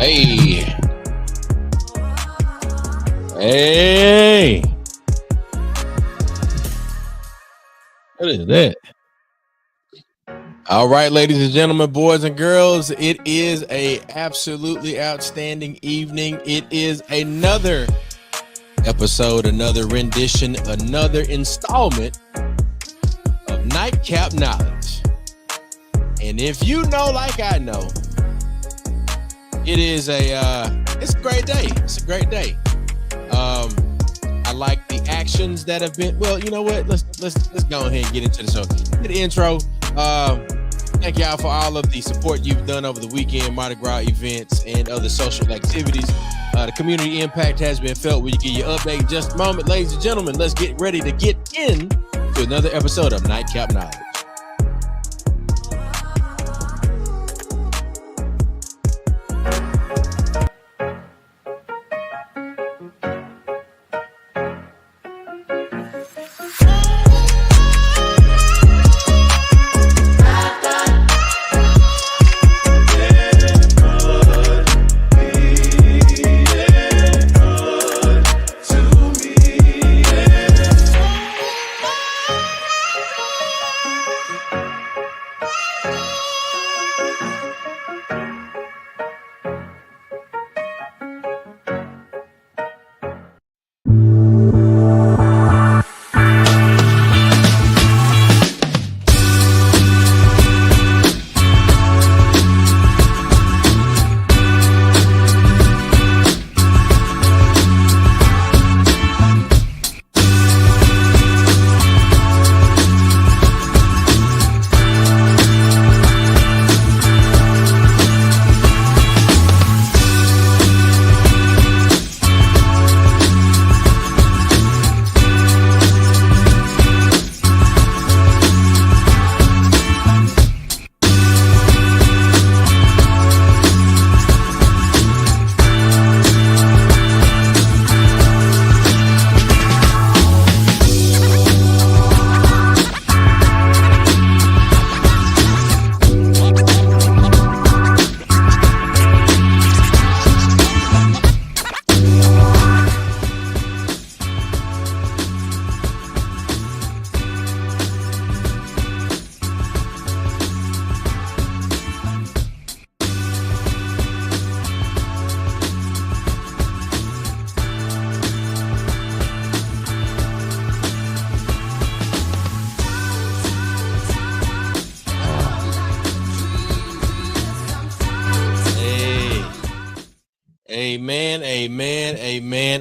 Hey. Hey. What is that? All right, ladies and gentlemen, boys and girls, it is a absolutely outstanding evening. It is another episode, another rendition, another installment of Nightcap Knowledge. And if you know like I know, it's a great day. It's a great day. I like the actions that have been. Well, you know what? Let's go ahead and get into the show. The intro. Thank y'all for all of the support you've done over the weekend, Mardi Gras events, and other social activities. The community impact has been felt. We'll give you an update in just a moment. Ladies and gentlemen, let's get ready to get in to another episode of Nightcap Knowledge.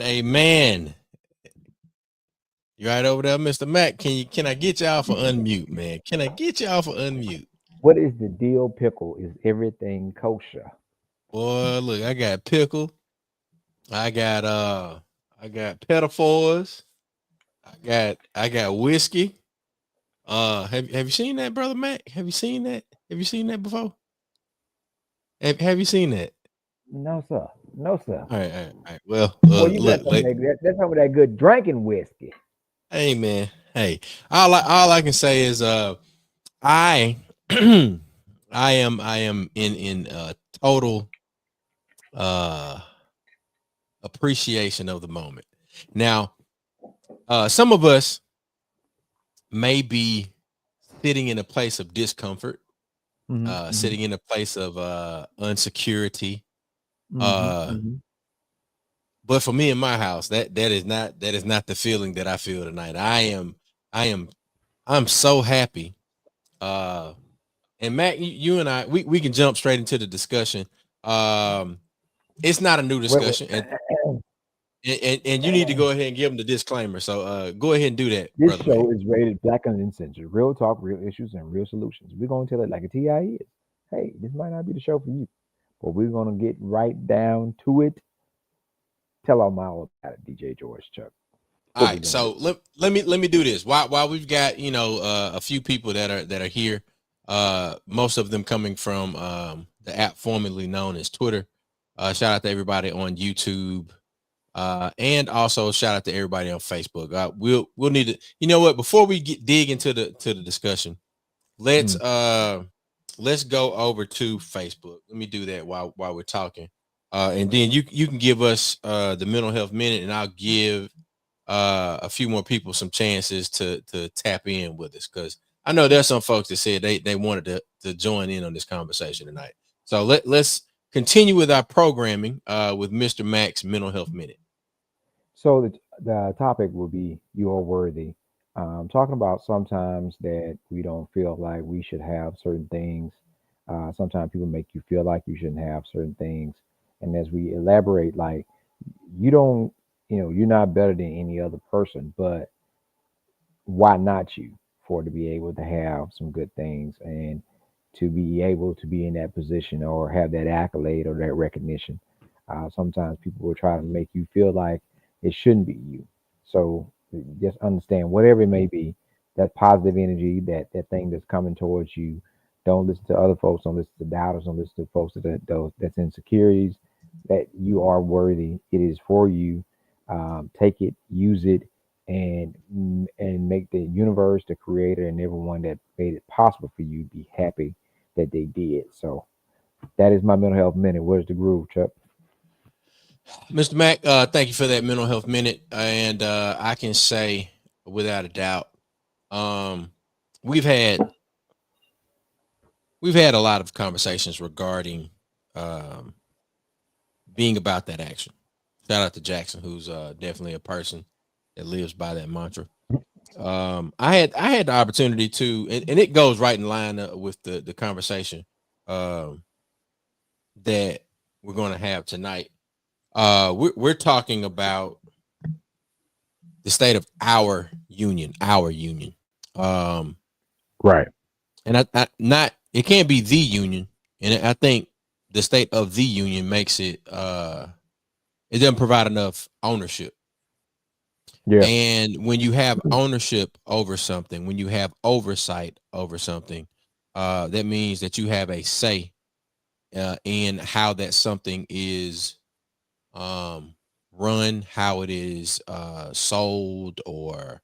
Amen. You right over there, Mr. Mac? Can I get y'all for unmute, man? Can I get y'all for unmute? What is the deal, pickle? Is everything kosher? Boy, look, I got pickle. I got pedophores. I got whiskey. Have you seen that, brother Mac? Have you seen that? Have you seen that before? Have you seen that? No, sir. No, sir. All right. Well, you look, got that's some of that good drinking whiskey. Hey, man. Hey, all I can say is, I am in total appreciation of the moment. Now, some of us may be sitting in a place of discomfort, sitting in a place of insecurity. But for me in my house, that is not the feeling that I feel tonight. I'm so happy. And Mac, you and I, we can jump straight into the discussion. It's not a new discussion, and you need to go ahead and give them the disclaimer. So go ahead and do that. This show Mac is rated Black and Uncensored. Real talk, real issues, and real solutions. We're gonna tell it like a TI is. Hey, this might not be the show for you, but we're gonna get right down to it. Tell them all about it, DJ George Chuck. All right, so let me do this. While we've got a few people that are here, most of them coming from the app formerly known as Twitter. Shout out to everybody on YouTube, and also shout out to everybody on Facebook. We'll need to, you know what? Before we dig into the discussion, let's go over to Facebook. Let me do that while we're talking. And then you can give us the mental health minute, and I'll give a few more people some chances to tap in with us, because I know there's some folks that said they wanted to join in on this conversation tonight. So let's continue with our programming with Mr. Mack's mental health minute. So the topic will be "You Are Worthy." Talking about sometimes that we don't feel like we should have certain things. Sometimes people make you feel like you shouldn't have certain things, and as we elaborate, like you don't, you're not better than any other person, but why not you, for to be able to have some good things and to be able to be in that position or have that accolade or that recognition. Sometimes people will try to make you feel like it shouldn't be you. So just understand whatever it may be, that positive energy, that thing that's coming towards you. Don't listen to other folks. Don't listen to doubters. Don't listen to folks that's insecurities. That you are worthy. It is for you. Take it, use it, and make the universe, the creator, and everyone that made it possible for you be happy that they did. So that is my mental health minute. Where's the groove, Chuck? Mr. Mack, thank you for that mental health minute. And I can say without a doubt, um, we've had a lot of conversations regarding um, being about that action. Shout out to Jackson, who's definitely a person that lives by that mantra. I had the opportunity to, and it goes right in line with the conversation um, that we're going to have tonight. We're talking about the state of our union, um, Right. and I not it can't be the union, and I think the state of the union makes it it doesn't provide enough ownership. Yeah. And when you have ownership over something, when you have oversight over something, that means that you have a say in how that something is um, run, how it is sold, or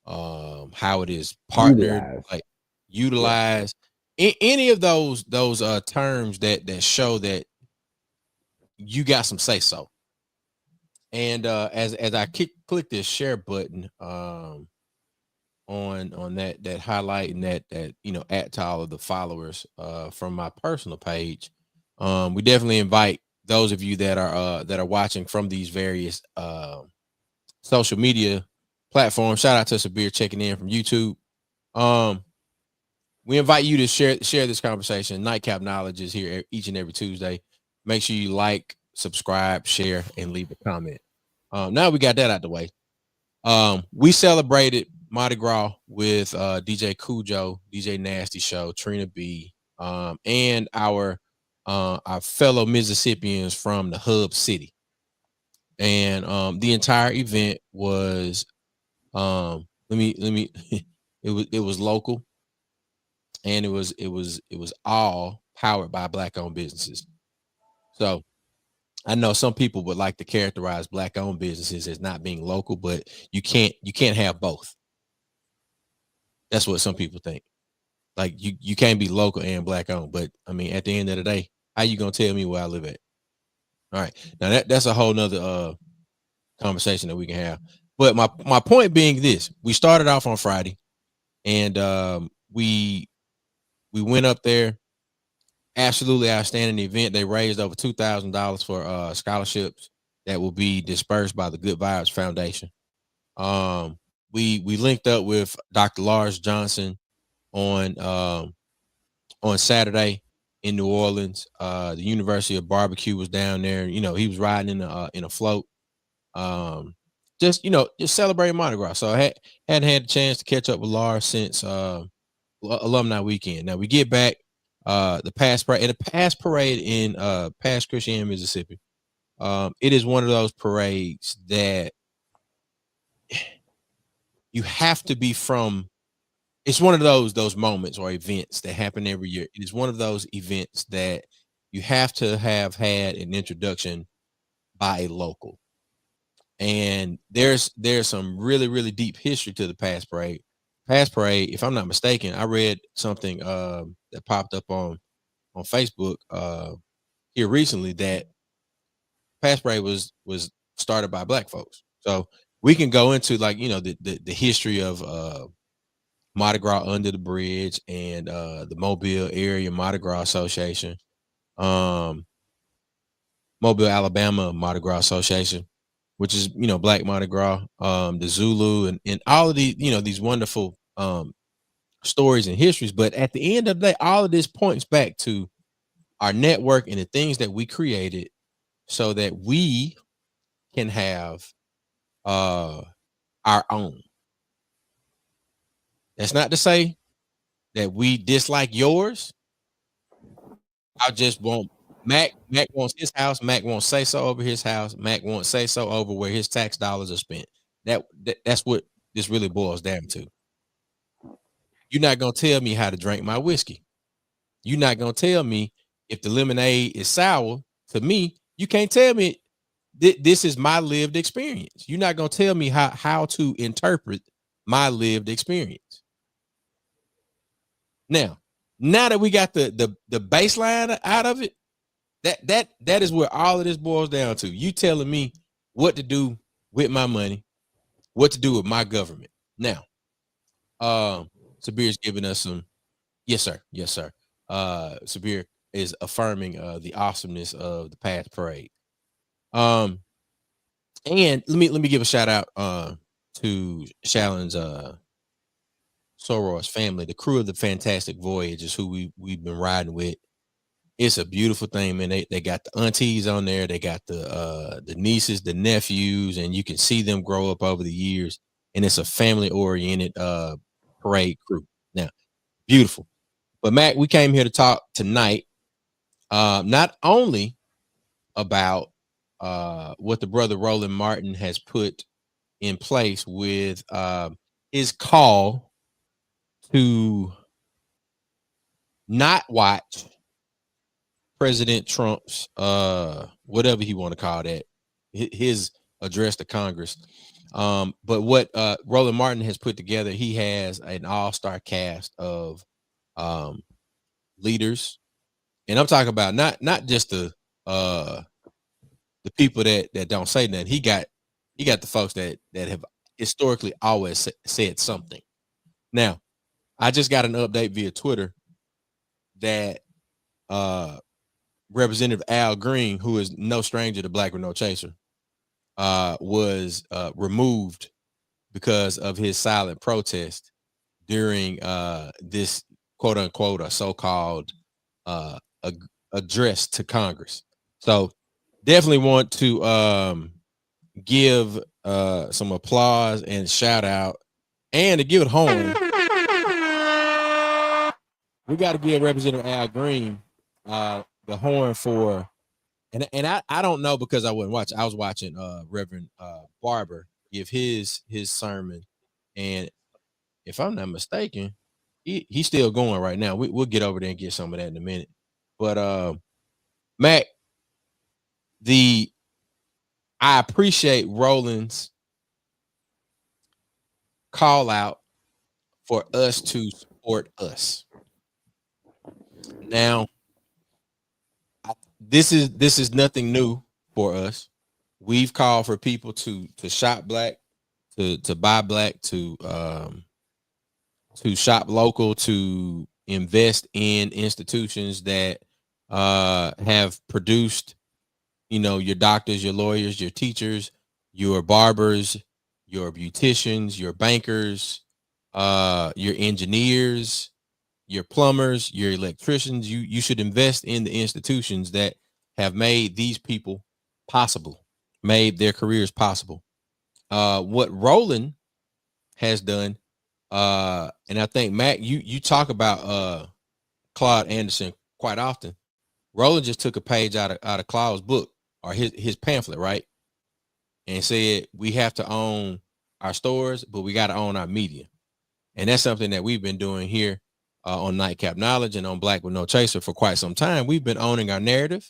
how it is partnered, Utilize. like Yeah. utilized. Any of those terms that show that you got some say so. And as I click this share button, on that highlight and that at to all of the followers from my personal page, we definitely invite those of you that are watching from these various social media platforms. Shout out to Sabir checking in from YouTube. um we invite you to share this conversation. Nightcap Knowledge is here each and every Tuesday. Make sure you like, subscribe, share, and leave a comment. Now we got that out the way. We celebrated Mardi Gras with DJ Cujo, DJ Nasty Show, Trina B, and our fellow Mississippians from the hub city. And the entire event was let me it was local, and it was all powered by black owned businesses. So I know some people would like to characterize black owned businesses as not being local, but you can't have both. That's what some people think. Like you can't be local and black owned. But I mean, at the end of the day, how you gonna tell me where I live at? All right. Now that's a whole nother conversation that we can have. But my point being this: we started off on Friday, and we went up there. Absolutely outstanding event. They raised over $2,000 for scholarships that will be dispersed by the Good Vibes Foundation. Um, we linked up with Dr. Lars Johnson on on Saturday in New Orleans. The University of Barbecue was down there. He was riding in a float. Um, just celebrating Mardi Gras. So I hadn't had a chance to catch up with Lars since alumni weekend. Now we get back the past parade in past Christian, Mississippi. It is one of those parades that you have to be from. It's one of those moments or events that happen every year. It is one of those events that you have to have had an introduction by a local. And there's some really really deep history to the past parade. Past parade, if I'm not mistaken, I read something that popped up on Facebook here recently that Pass Parade was started by black folks. So we can go into like, the history of Mardi Gras under the bridge and the Mobile Area Mardi Gras Association, um, Mobile, Alabama Mardi Gras Association, which is Black Mardi Gras, the Zulu, and all of these these wonderful stories and histories. But at the end of the day, all of this points back to our network and the things that we created so that we can have our own. That's not to say that we dislike yours. I just want Mac. Mac wants his house. Mac won't say so over his house. Mac won't say so over where his tax dollars are spent. That's what this really boils down to. You're not gonna tell me how to drink my whiskey. You're not gonna tell me if the lemonade is sour. To me, you can't tell me this is my lived experience. You're not gonna tell me how to interpret my lived experience. Now that we got the baseline out of it, that is where all of this boils down to. You telling me what to do with my money, what to do with my government. Now, Sabir's giving us some. Yes, sir. Yes, sir. Sabir is affirming the awesomeness of the Path Parade. And let me give a shout out to Shallon's Soror's family, the crew of the Fantastic Voyage is who we've been riding with. It's a beautiful thing, man. They got the aunties on there, they got the nieces, the nephews, and you can see them grow up over the years. And it's a family-oriented parade crew. Now, beautiful. But Mac, we came here to talk tonight, not only about what the brother Roland Martin has put in place with his call to not watch President Trump's whatever he want to call that, his address to Congress. But what Roland Martin has put together, he has an all-star cast of leaders, and I'm talking about not just the people that don't say nothing. He got the folks that have historically always said something. Now, I just got an update via Twitter that Representative Al Green, who is no stranger to Black with No Chaser, was removed because of his silent protest during this quote unquote a so-called address to Congress. So definitely want to give some applause and shout out, and to give it home. We got to give Representative Al Green the horn for, and I don't know because I wouldn't watch. I was watching Reverend Barber give his sermon, and if I'm not mistaken, he's still going right now. We'll get over there and get some of that in a minute. But Mac, I appreciate Roland's call out for us to support us. Now, this is nothing new for us. We've called for people to shop black, to buy black, to shop local, to invest in institutions that have produced, your doctors, your lawyers, your teachers, your barbers, your beauticians, your bankers, your engineers, your plumbers, your electricians. You should invest in the institutions that have made these people possible, made their careers possible. What Roland has done, and I think Mac, you talk about Claude Anderson quite often. Roland just took a page out of Claude's book, or his pamphlet, right? And said we have to own our stores, but we got to own our media. And that's something that we've been doing here on Nightcap Knowledge and on Black with No Chaser for quite some time. We've been owning our narrative.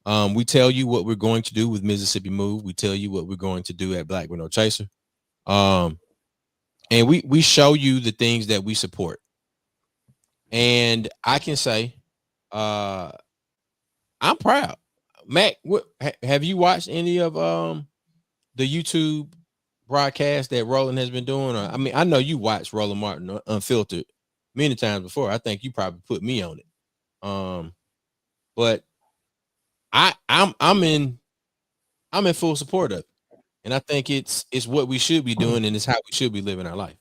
We tell you what we're going to do with Mississippi Move. We tell you what we're going to do at Black with No Chaser. And we show you the things that we support. And I can say, I'm proud. Mac, have you watched any of the YouTube broadcast that Roland has been doing? Or, I mean, I know you watched Roland Martin Unfiltered many times before. I think you probably put me on it. But I'm in full support of it. And I think it's what we should be doing, and it's how we should be living our life.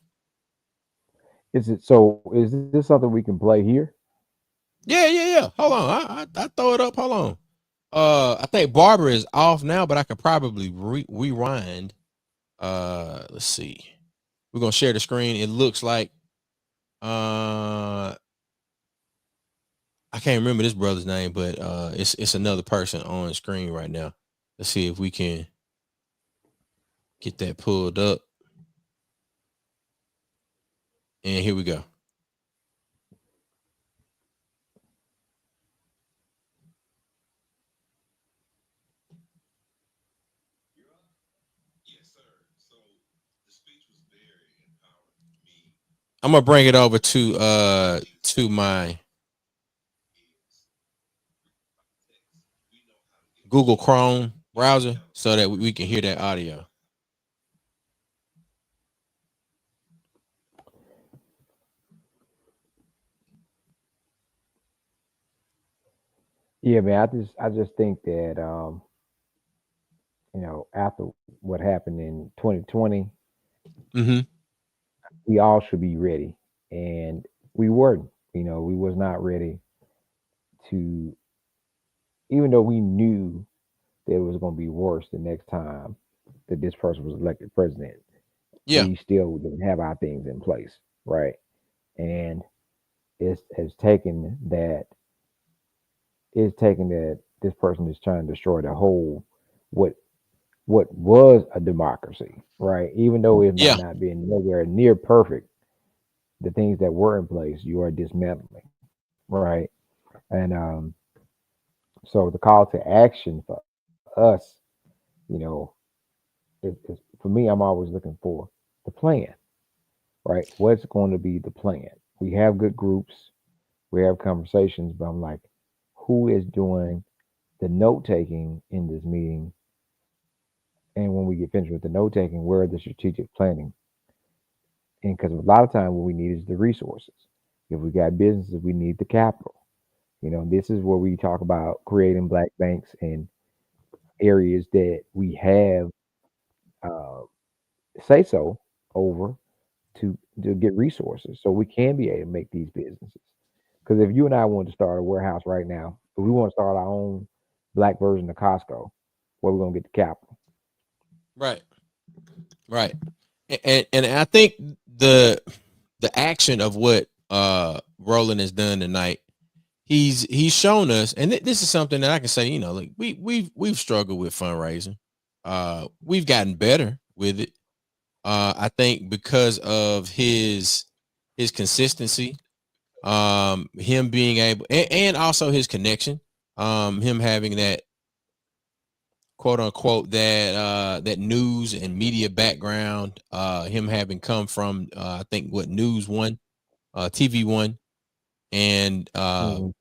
Is it so? Is this something we can play here? Yeah. Hold on. I throw it up. Hold on. I think Barbara is off now, but I could probably rewind. Let's see. We're gonna share the screen. It looks like I can't remember this brother's name, but it's another person on screen right now. Let's see if we can get that pulled up. And here we go. I'm gonna bring it over to my Google Chrome browser so that we can hear that audio. Yeah, man. I just think that after what happened in 2020, Mm-hmm. we all should be ready, and we weren't. We was not ready to, even though we knew that it was going to be worse the next time that this person was elected president. Yeah. We still didn't have our things in place, right? And it's has taken that. It's taken that this person is trying to destroy the whole what what was a democracy, right? Even though it might Yeah. not be nowhere near perfect, the things that were in place you are dismantling, right? And so the call to action for us, you know, is for me, I'm always looking for the plan, right? What's going to be the plan? We have good groups, we have conversations, but I'm like, who is doing the note taking in this meeting? And when we get finished with the note taking, where are the strategic planning? And because a lot of time, what we need is the resources. If we got businesses, we need the capital. This is where we talk about creating black banks in areas that we have uh, say so over to get resources, so we can be able to make these businesses. Because if you and I want to start a warehouse right now, if we want to start our own black version of Costco, where we gonna get the capital? Right. Right. And I think the action of what Roland has done tonight, he's shown us, and this is something that I can say, like we've struggled with fundraising. We've gotten better with it. I think because of his consistency, him being able, and also his connection, him having that quote unquote that news and media background, him having come from I think what News One, TV One, and Mhm.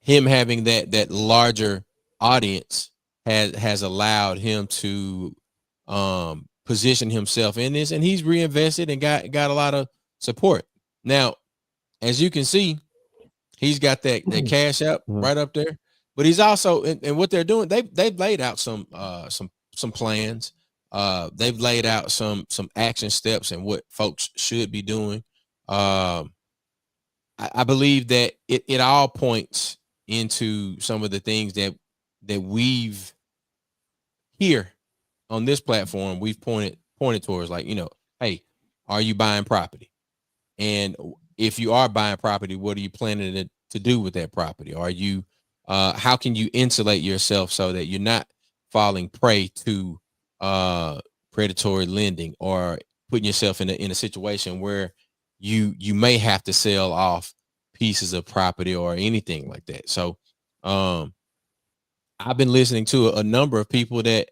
him having that larger audience has allowed him to position himself in this, and he's reinvested and got a lot of support. Now, as you can see, he's got that cash up Mhm. right up there, but he's also, and what they're doing, they've laid out some plans. They've laid out some action steps and what folks should be doing. Um, I believe that it all points into some of the things that we've here on this platform we've pointed towards, like, hey, are you buying property? And if you are buying property, what are you planning to do with that property? Are you how can you insulate yourself so that you're not falling prey to predatory lending, or putting yourself in a situation where you may have to sell off pieces of property or anything like that. So um I've been listening to a number of people that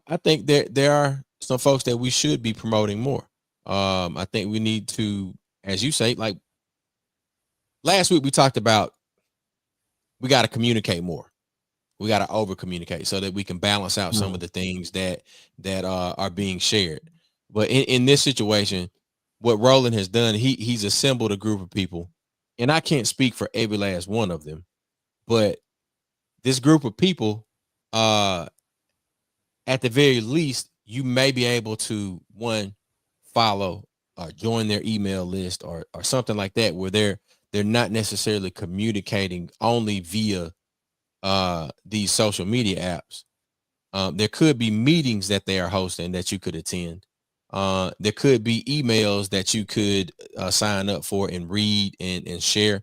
I think there are some folks that we should be promoting more. I think we need to, as you say, like last week we talked about, we got to communicate more. We got to over communicate so that we can balance out some of the things that are being shared. But in this situation, what Roland has done, he's assembled a group of people, and I can't speak for every last one of them, but this group of people, at the very least, you may be able to follow or join their email list or something like that, where they're not necessarily communicating only via these social media apps. There could be meetings that they are hosting that you could attend. There could be emails that you could sign up for and read and share.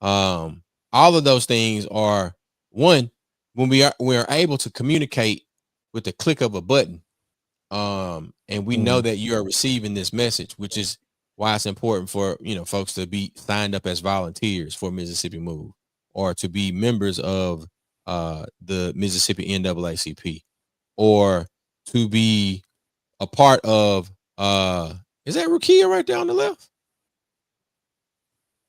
All of those things are when we are able to communicate with the click of a button. And we know that you are receiving this message, which is why it's important for folks to be signed up as volunteers for Mississippi Move, or to be members of the Mississippi NAACP, or to be a part of is that Rukia right there on the left?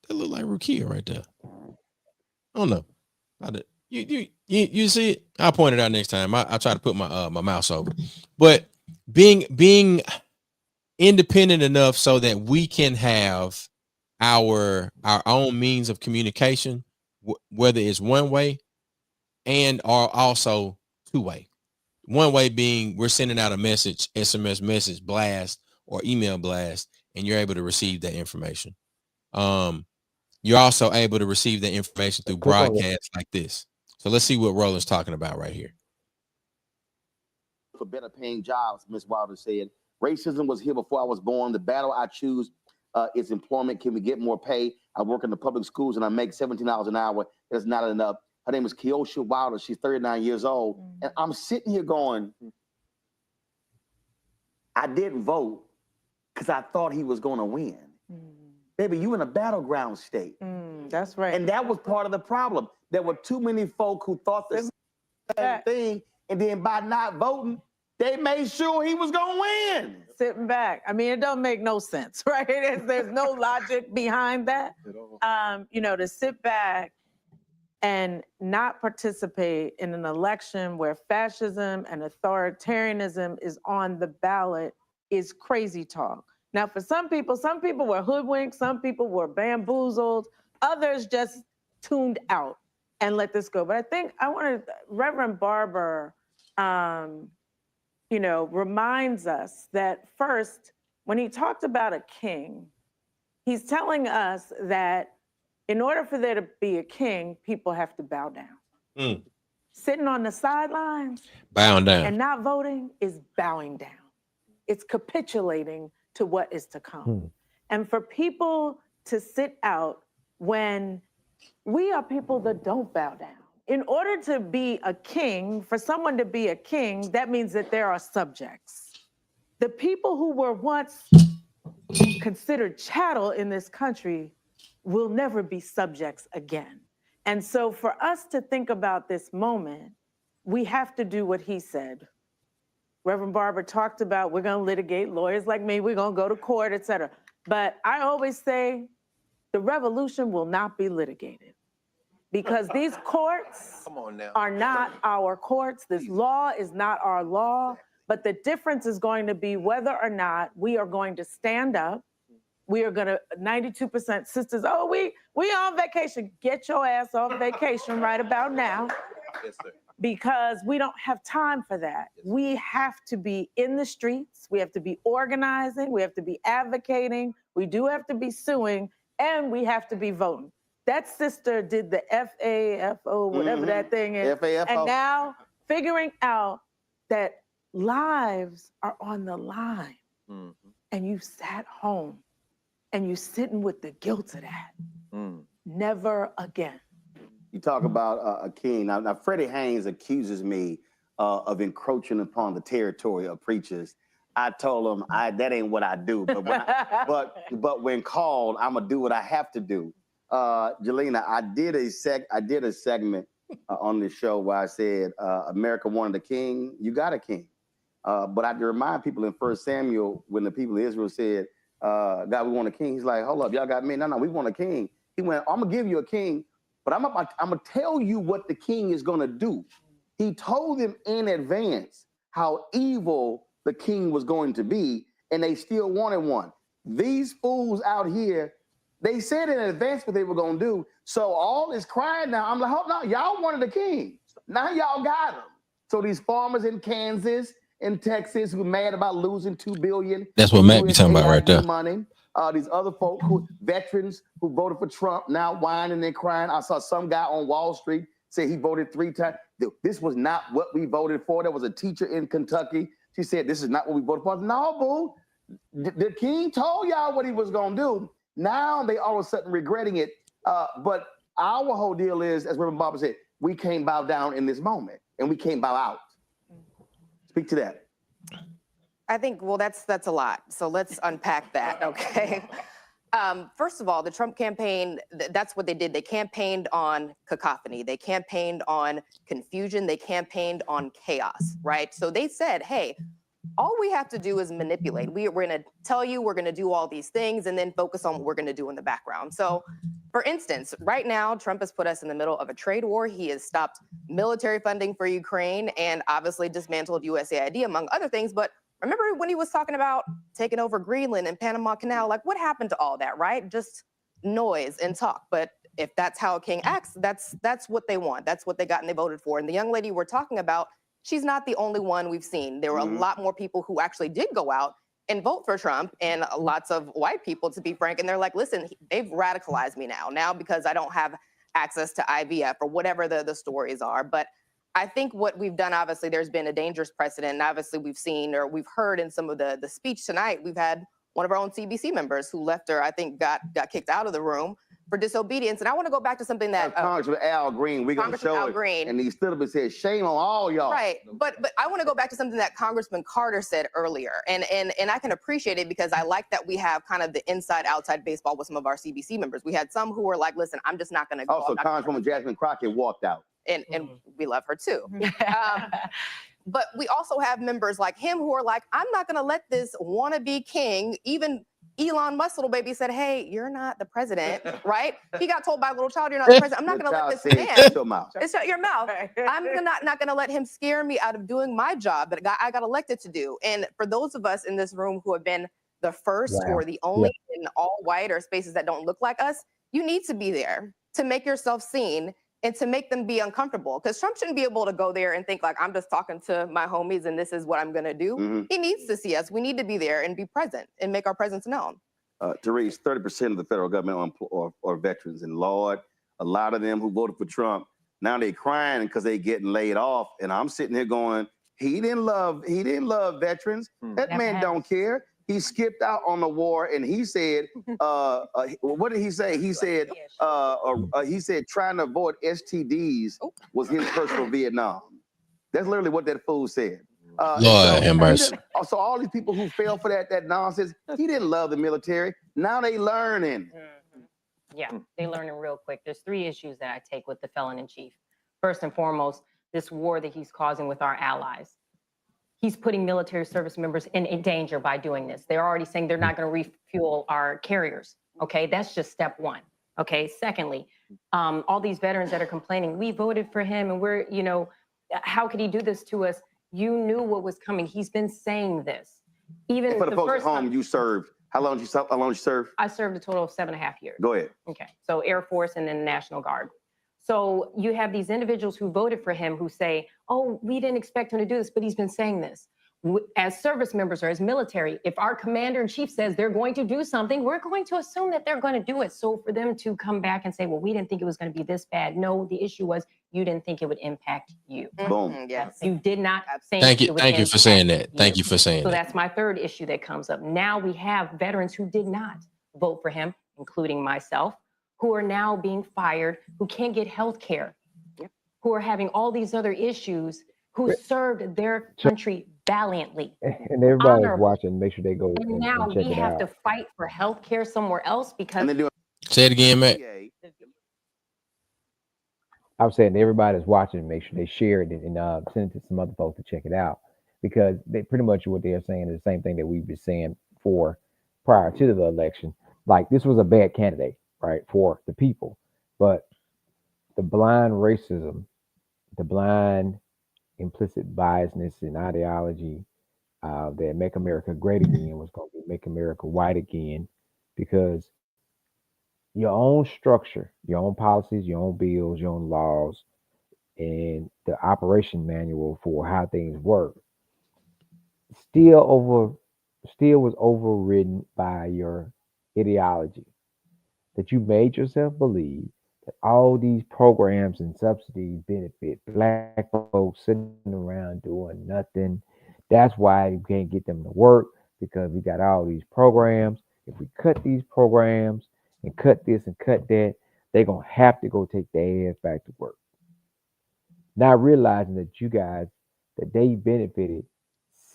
That look like Rukia right there. I don't know. You see it? I'll point it out next time. I'll try to put my mouse over. But being independent enough so that we can have our own means of communication, whether it's one way and or also two way. One way being we're sending out a message, SMS message blast or email blast, and you're able to receive that information. You're also able to receive that information through broadcasts like this. So let's see what Roland's talking about right here. For better paying jobs, Ms. Wilder said, racism was here before I was born. The battle I choose is employment. Can we get more pay? I work in the public schools and I make $17 an hour. That's not enough. Her name is Keosha Wilder. She's 39 years old. And I'm sitting here going, I didn't vote because I thought he was going to win. Baby, you in a battleground state. That's right. And that was part of the problem. There were too many folk who thought the same thing, and then by not voting, they made sure he was going to win. Sitting back. I mean, it don't make no sense, right? There's no logic behind that. To sit back and not participate in an election where fascism and authoritarianism is on the ballot is crazy talk. Now, for some people were hoodwinked, some people were bamboozled, others just tuned out and let this go. But I think Reverend Barber, reminds us that first, when he talked about a king, he's telling us that in order for there to be a king, people have to bow down. Sitting on the sidelines, bowing down, and not voting is bowing down. It's capitulating to what is to come. And for people to sit out when we are people that don't bow down. In order to be a king, for someone to be a king, that means that there are subjects. The people who were once considered chattel in this country will never be subjects again. And so for us to think about this moment, we have to do what he said. Reverend Barber talked about we're going to litigate, lawyers like me, we're going to go to court, et cetera. But I always say the revolution will not be litigated because these courts are not our courts. This law is not our law. But the difference is going to be whether or not we are going to stand up. We are going to, 92% sisters, we on vacation. Get your ass off vacation right about now. Yes, sir. Because we don't have time for that. We have to be in the streets. We have to be organizing. We have to be advocating. We do have to be suing, and we have to be voting. That sister did the FAFO, whatever that thing is. FAFO. And now figuring out that lives are on the line. And you sat home and you sitting with the guilt of that. Never again. You talk about a king. Now, Freddie Haynes accuses me of encroaching upon the territory of preachers. I told him that ain't what I do. But when called, I'm gonna do what I have to do. Jelena, I did a segment on this show where I said America wanted a king. You got a king. But I had to remind people in 1 Samuel when the people of Israel said, "God, we want a king." He's like, "Hold up, y'all got me? No, we want a king." He went, "I'm gonna give you a king, But I'm gonna tell you what the king is gonna do. He told them in advance how evil the king was going to be, and they still wanted one. These fools out here, they said in advance what they were gonna do. So all is crying now. I'm like, hold on, y'all wanted the king. Now y'all got him. So these farmers in Kansas, in Texas, who are mad about losing $2 billion. That's what Matt be talking about right there. Money. These other folk, veterans who voted for Trump, now whining and crying. I saw some guy on Wall Street say he voted 3 times. This was not what we voted for. There was a teacher in Kentucky. She said, this is not what we voted for. No, boo. The king told y'all what he was going to do. Now they all of a sudden regretting it. But our whole deal is, as Reverend Barber said, we can't bow down in this moment, and we can't bow out. Speak to that. I think, well, that's a lot. So let's unpack that, okay? First of all, the Trump campaign, that's what they did. They campaigned on cacophony. They campaigned on confusion. They campaigned on chaos, right? So they said, hey, all we have to do is manipulate. We're going to tell you we're going to do all these things and then focus on what we're going to do in the background. So, for instance, right now, Trump has put us in the middle of a trade war. He has stopped military funding for Ukraine and obviously dismantled USAID, among other things. But remember when he was talking about taking over Greenland and Panama Canal? Like, what happened to all that, right? Just noise and talk. But if that's how a king acts, that's what they want. That's what they got and they voted for. And the young lady we're talking about, she's not the only one we've seen. There were a lot more people who actually did go out and vote for Trump, and lots of white people, to be frank. And they're like, listen, they've radicalized me now because I don't have access to IVF or whatever the stories are. But I think what we've done, obviously, there's been a dangerous precedent. And obviously, we've seen or we've heard in some of the speech tonight, we've had one of our own CBC members who left her, I think, got kicked out of the room for disobedience. And I want to go back to something that Congressman Al Green, we're going to show Al it. Green. And he stood up and said, shame on all y'all. Right. But I want to go back to something that Congressman Carter said earlier. And I can appreciate it because I like that we have kind of the inside-outside baseball with some of our CBC members. We had some who were like, listen, I'm just not going to go. Also, Congresswoman Jasmine Crockett walked out. And we love her too. But we also have members like him who are like, I'm not going to let this wannabe king, even Elon Musk, little baby, said, hey, you're not the president, right? He got told by a little child, you're not the president. I'm not going to let this man. Shut your mouth. Shut your mouth. I'm not going to let him scare me out of doing my job that I got elected to do. And for those of us in this room who have been the first or the only in all white or spaces that don't look like us, you need to be there to make yourself seen and to make them be uncomfortable. Because Trump shouldn't be able to go there and think like, I'm just talking to my homies and this is what I'm going to do. He needs to see us. We need to be there and be present and make our presence known. Therese, 30% of the federal government are veterans. And Lord, a lot of them who voted for Trump, now they crying because they getting laid off. And I'm sitting here going, he didn't love veterans. That man don't care. He skipped out on the war and he said, what did he say? He said, trying to avoid STDs was his personal Vietnam. That's literally what that fool said. So all these people who fell for that nonsense, he didn't love the military. Now they learning. Yeah, they learning real quick. There's 3 issues that I take with the felon in chief. First and foremost, this war that he's causing with our allies. He's putting military service members in danger by doing this. They're already saying they're not going to refuel our carriers. Okay, that's just step 1. Okay, secondly, all these veterans that are complaining, we voted for him and we're, how could he do this to us? You knew what was coming. He's been saying this. Even for the folks first at home, you served. How long did you serve? I served a total of 7.5 years. Go ahead. Okay, so Air Force and then National Guard. So you have these individuals who voted for him who say, oh, we didn't expect him to do this, but he's been saying this. As service members or as military, if our commander in chief says they're going to do something, we're going to assume that they're going to do it. So for them to come back and say, well, we didn't think it was going to be this bad. No, the issue was you didn't think it would impact you. Boom. Yes. You did not think Thank you for saying that. Thank you for saying that. So that. that's my third issue that comes up. Now we have veterans who did not vote for him, including myself, who are now being fired, who can't get health care, who are having all these other issues, who served their country valiantly. And everybody's watching, make sure they go and now we have to fight for health care somewhere else because... Say it again, Matt. I was saying everybody's watching, make sure they share it and send it to some other folks to check it out. Because they pretty much what they're saying is the same thing that we've been saying for prior to the election. Like, this was a bad candidate, right, for the people. But the blind racism, the blind implicit biasness and ideology that Make America Great Again was going to be Make America White Again, because your own structure, your own policies, your own bills, your own laws, and the operation manual for how things work still over still was overridden by your ideology, that you made yourself believe that all these programs and subsidies benefit black folks sitting around doing nothing. That's why you can't get them to work, because we got all these programs. If we cut these programs and cut this and cut that, they're gonna have to go take their ass back to work. Not realizing that you guys, that they benefited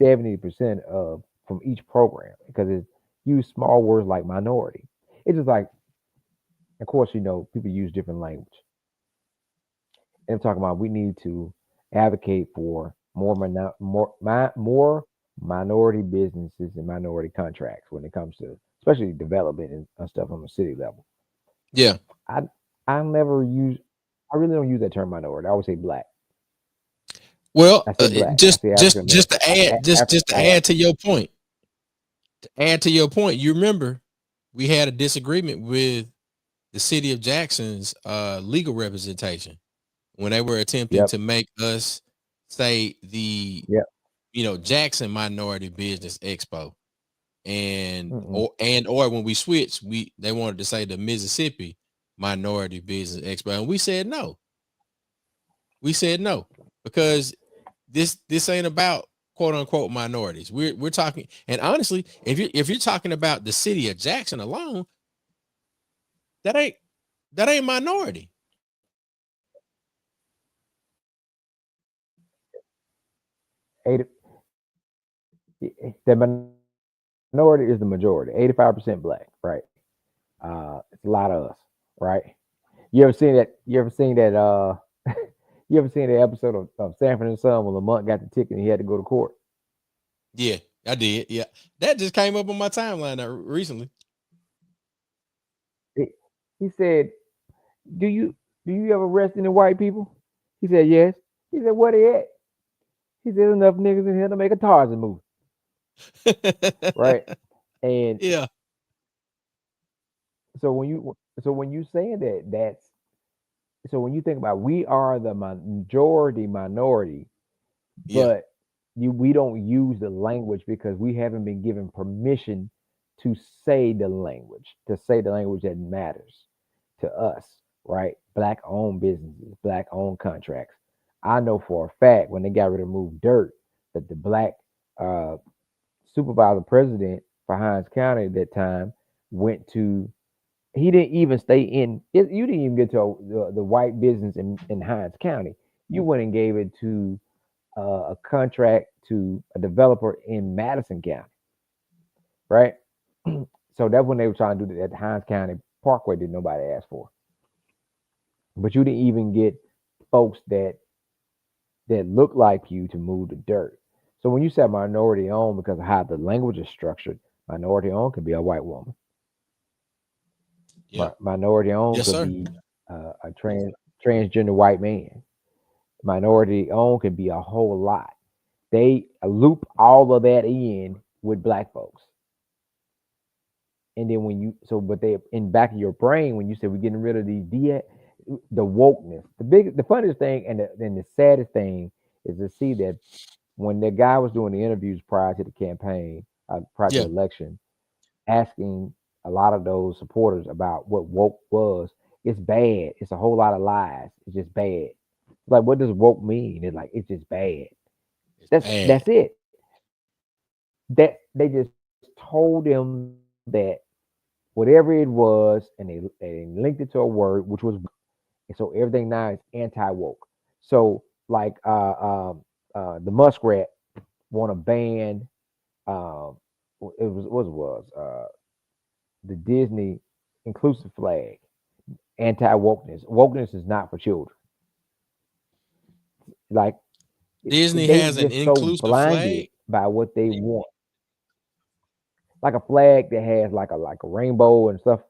70% of from each program, because it use small words like minority. It's just like, of course, people use different language. And I'm talking about, we need to advocate for more minority businesses and minority contracts when it comes to especially development and stuff on the city level. Yeah. I I never use I really don't use that term minority. I always say black. Well, I say black. I just say African just American. to add just to African. add to your point. To add to your point, you remember we had a disagreement with the city of Jackson's legal representation when they were attempting Yep. to make us say the Yep. Jackson Minority Business Expo, and Mm-mm. or when we switched, they wanted to say the Mississippi Minority Business Expo, and we said no. We said no, because this ain't about quote unquote minorities. We're talking, and honestly, if you're talking about the city of Jackson alone, that ain't minority. 80, the minority is the majority. 85% black, right? It's a lot of us, right? You ever seen that? You ever seen that? You ever seen the episode of Sanford and Son when Lamont got the ticket and he had to go to court? Yeah, I did. Yeah, that just came up on my timeline recently. He, he said, "Do you ever arrest any white people?" He said, "Yes." He said, "Where they at?" He said, "Enough niggas in here to make a Tarzan movie." Right? And Yeah, so when you saying that, that's so when you think about, we are the majority minority, yeah, but we don't use the language because we haven't been given permission to say the language, that matters to us, right? Black owned businesses, black owned contracts. I know for a fact when they got rid of Move Dirt, that the black uh, supervisor president for Hines County at that time went to, he didn't even stay in it. You didn't even get to the white business in Hines County. You went and gave it to a contract to a developer in Madison County, right? So that's when they were trying to do that. The Hines County Parkway did nobody ask for, but you didn't even get folks that look like you to move the dirt. So when you say minority owned, because of how the language is structured, minority owned could be a white woman. yeah. Minority owned Yes, could sir. be a transgender white man. Minority owned could be a whole lot. They loop all of that in with black folks. And then but they in back of your brain, when you say we're getting rid of the wokeness, the funniest thing and the saddest thing is to see that when the guy was doing the interviews prior to the campaign, prior to the Yeah, election, asking a lot of those supporters about what woke was, it's bad. It's a whole lot of lies. It's just bad. Like, what does woke mean? It's like, it's just bad. it's That's bad. it. That they just told them that whatever it was, and they linked it to a word, which was, and so everything now is anti woke. So like the Muskrat want to ban the Disney inclusive flag, anti wokeness. Wokeness is not for children. Like, Disney they has an just so inclusive blinded flag. by what they want, like a flag that has like a rainbow and stuff,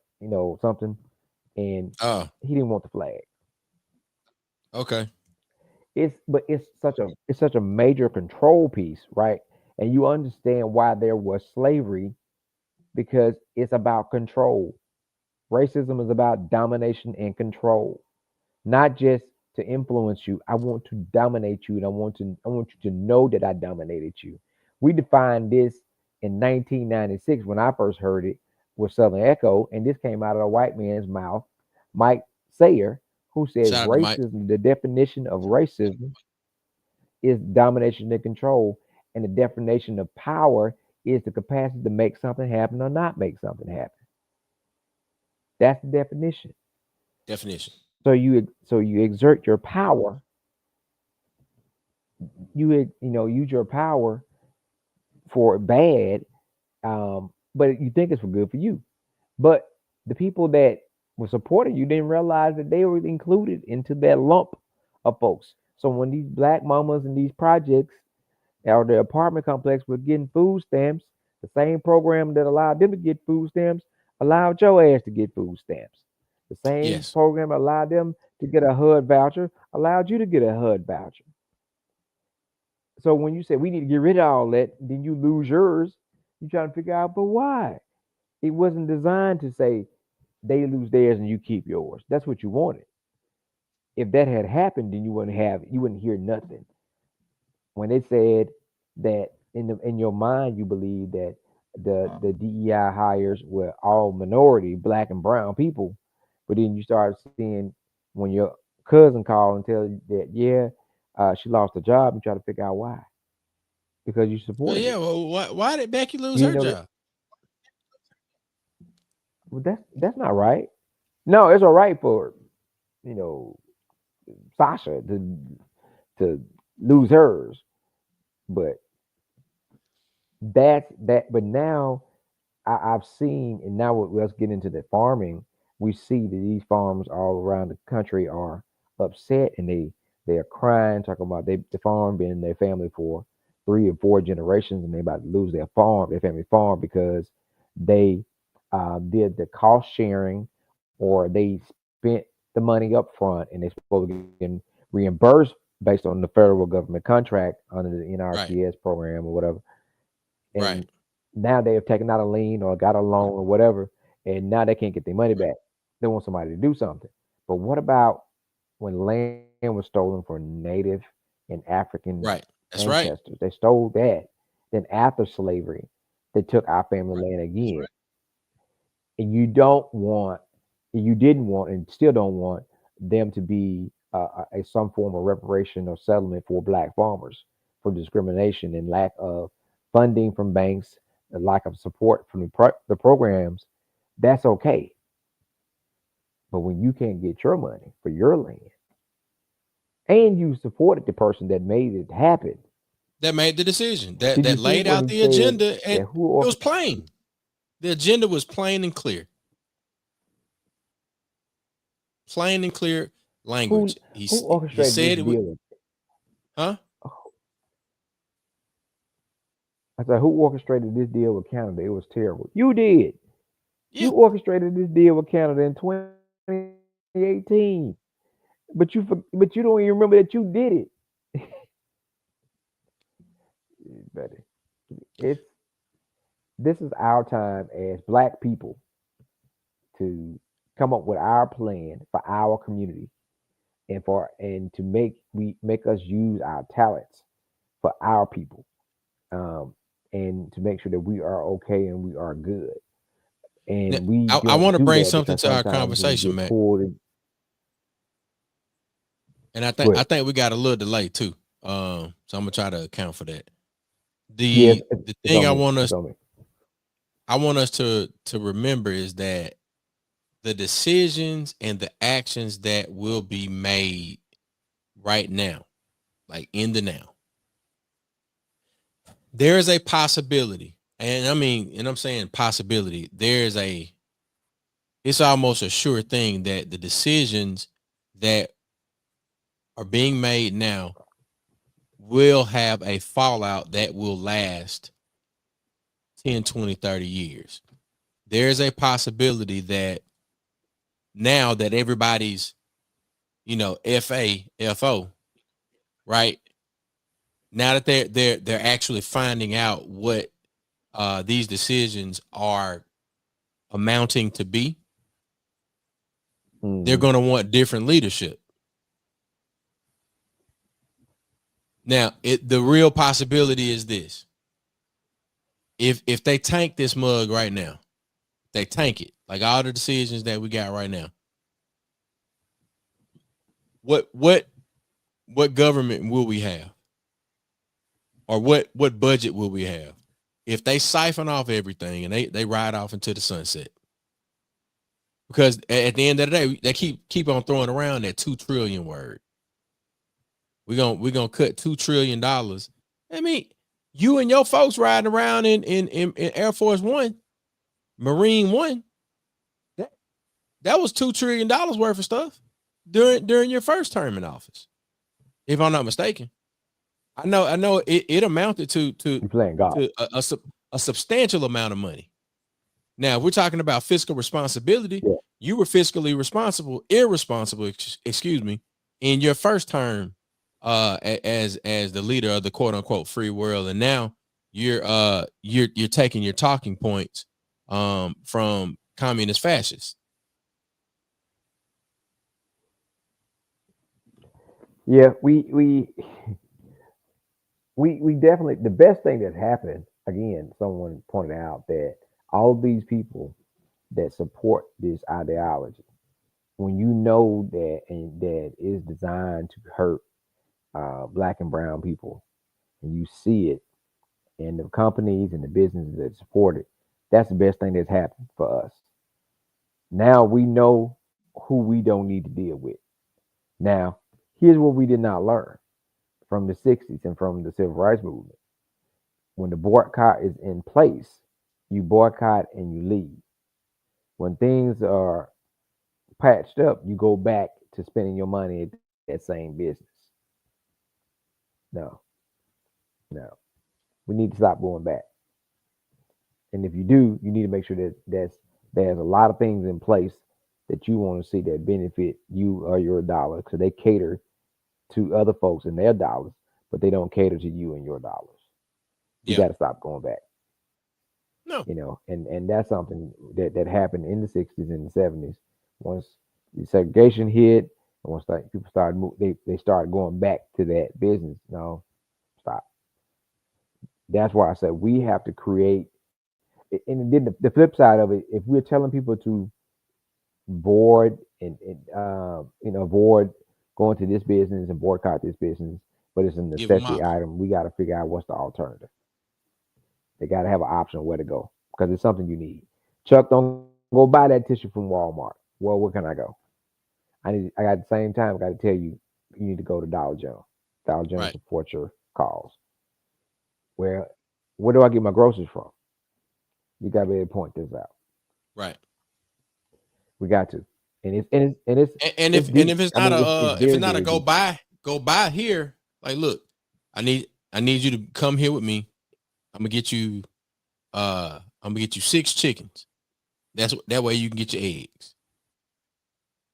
something. And Oh, he didn't want the flag. Okay. It's such a major control piece, right? And you understand why there was slavery because it's about control. Racism is about domination and control, not just to influence you. I want to dominate you, and I want you to know that I dominated you. We defined this in 1996 when I first heard it with Southern Echo, and this came out of a white man's mouth, Mike Sayer, who says Shout out to Mike. racism, the definition of racism is domination and control, and the definition of power is the capacity to make something happen or not make something happen. That's the definition. Definition. So you exert your power. Use your power for bad, but you think it's for good for you. But the people that were supporting you didn't realize that they were included into that lump of folks. So when these black mamas in these projects or the apartment complex were getting food stamps, the same program that allowed them to get food stamps allowed your ass to get food stamps. The same Yes. program allowed them to get a HUD voucher allowed you to get a HUD voucher. So when you say we need to get rid of all that, then you lose yours. You trying to figure out, but why? It wasn't designed to say they lose theirs and you keep yours. That's what you wanted. If that had happened, then you wouldn't hear nothing. When they said that in your mind you believe that the DEI hires were all minority, black and brown people, but then you start seeing when your cousin called and tell you that she lost her job and try to figure out why because you Well, supported yeah. it. Well, why did Becky lose You her didn't know that. job? Well, that's not right. No, it's all right for you know Sasha to lose hers, but that's that. But now I've seen, and now let's get into the farming. We see that these farms all around the country are upset, and they are crying, talking about the farm been in their family for 3 or 4 generations, and they about to lose their family farm, because they did the cost sharing, or they spent the money up front, and they're supposed to get reimbursed based on the federal government contract under the Right. NRCS program or whatever, Right. and now they have taken out a lien or got a loan or whatever, and now they can't get their money back. They want somebody to do something. But what about when land was stolen for Native and African Right. That's right. ancestors? They stole that. Then after slavery, they took our family land again. And you didn't want, and still don't want them to be some form of reparation or settlement for black farmers for discrimination and lack of funding from banks, the lack of support from the programs. That's okay. But when you can't get your money for your land and you supported the person that made it happen, That made the decision. That did you that see laid when out he the said agenda, and that who it was plain. The agenda was plain and clear. Plain and clear who language. who He orchestrated this said it would, deal? huh? I said, who orchestrated this deal with Canada? It was terrible. You did. Yeah. You orchestrated this deal with Canada in 2018, but you don't even remember that you did it. Buddy, it's this is our time as Black people to come up with our plan for our community, and to make us use our talents for our people, um, and to make sure that we are okay and we are good. Now, And we I don't want to do bring that something because to our sometimes we conversation, get man. pulled in. And I Go think I ahead. think we got a little delay too. So I'm gonna try to account for that. Yeah, The it's thing on me. It's us on me. I want us to remember is that the decisions and the actions that will be made right now, like in the now, there is a possibility, and I mean, and I'm saying possibility, it's almost a sure thing that the decisions that are being made now will have a fallout that will last 10, 20, 30 years. There's a possibility that now that everybody's FO, right? Now that they're actually finding out what these decisions are amounting to be, they're going to want different leadership. Now, the real possibility is this: if they tank this mug right now, they tank it, like all the decisions that we got right now. What government will we have, or what budget will we have if they siphon off everything and they ride off into the sunset? Because at the end of the day, they keep on throwing around that 2 trillion word. We're gonna cut $2 trillion. I mean, you and your folks riding around in Air Force One, Marine One. That was $2 trillion worth of stuff during your first term in office, if I'm not mistaken. I know it amounted to playing God. To a substantial amount of money. Now, if we're talking about fiscal responsibility, you were fiscally irresponsible, excuse me, in your first term as the leader of the quote unquote free world, and now you're taking your talking points from communist fascists. Yeah, we definitely, the best thing that's happened, again, someone pointed out that all these people that support this ideology, when you know that and that is designed to hurt black and brown people, and you see it in the companies and the businesses that support it, that's the best thing that's happened for us. Now we know who we don't need to deal with. Now, here's what we did not learn from the 60s and from the civil rights movement. When the boycott is in place, you boycott and you leave. When things are patched up, you go back to spending your money at that same business. No. We need to stop going back. And if you do, you need to make sure that there's a lot of things in place that you want to see that benefit you or your dollar, because they cater to other folks and their dollars, but they don't cater to you and your dollars. You got to stop going back. No. And that's something that happened in the 60s and the 70s. Once the segregation hit, and once people started they started going back to that business. No, stop. That's why I said we have to create. And then the flip side of it, if we're telling people to avoid avoid going to this business and boycott this business, but it's a necessity item, we got to figure out what's the alternative. They got to have an option of where to go, because it's something you need. Chuck, don't go buy that tissue from Walmart. Well, where can I go? I got the same time, I got to tell you, you need to go to Dollar General. Dollar General supports your cause. Where do I get my groceries from? You got to be able to point this out. Right. We got to. If it's not a go buy here. Like, look, I need you to come here with me. I'm gonna get you 6 chickens. That way you can get your eggs.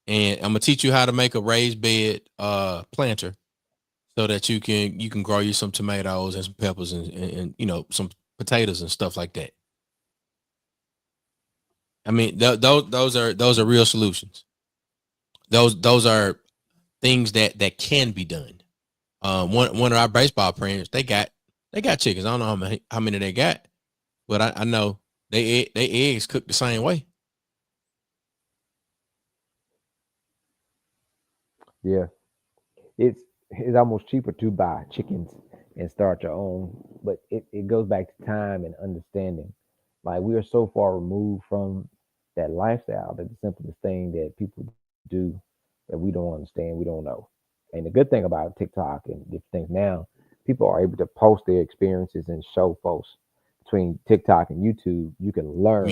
And I'm gonna teach you how to make a raised bed planter, so that you can grow you some tomatoes and some peppers and some potatoes and stuff like that. I mean, those are real solutions. Those are things that can be done. One of our baseball players, they got chickens. I don't know how many they got, but I know they eggs cooked the same way. Yeah, it's almost cheaper to buy chickens and start your own, but it goes back to time and understanding. Like, we are so far removed from that lifestyle that the simplest thing that people do that we don't understand, we don't know. And the good thing about TikTok and different things now, people are able to post their experiences and show folks. Between TikTok and YouTube, you can learn.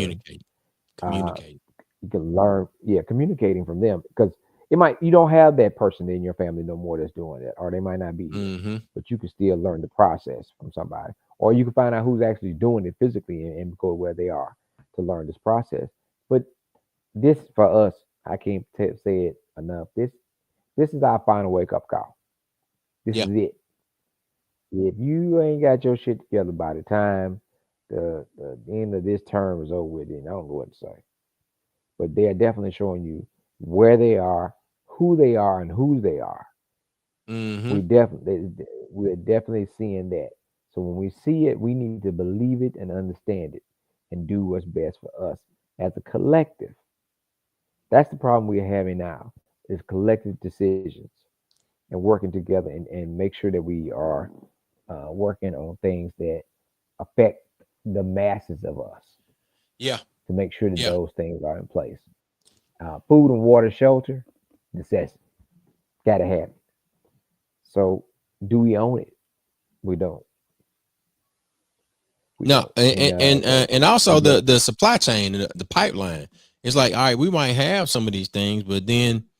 Communicate. You can learn, communicating from them, because you don't have that person in your family no more that's doing it, or they might not be here, but you can still learn the process from somebody, or you can find out who's actually doing it physically and go where they are to learn this process. But this, for us, I can't say it enough. This This is our final wake up call. This Yeah. is it. If you ain't got your shit together by the time the end of this term is over with, then I don't know what to say. But they are definitely showing you where they are, and whose they are. Mm-hmm. We're definitely seeing that. So when we see it, we need to believe it and understand it and do what's best for us as a collective. That's the problem we're having now is collective decisions and working together and make sure that we are working on things that affect the masses of us Yeah. to make sure that Yeah. those things are in place. Food and water, shelter, necessity. Gotta have it. So do we own it? We don't. We No, don't. and also Again, the supply chain, the pipeline. It's like, all right, we might have some of these things, but then,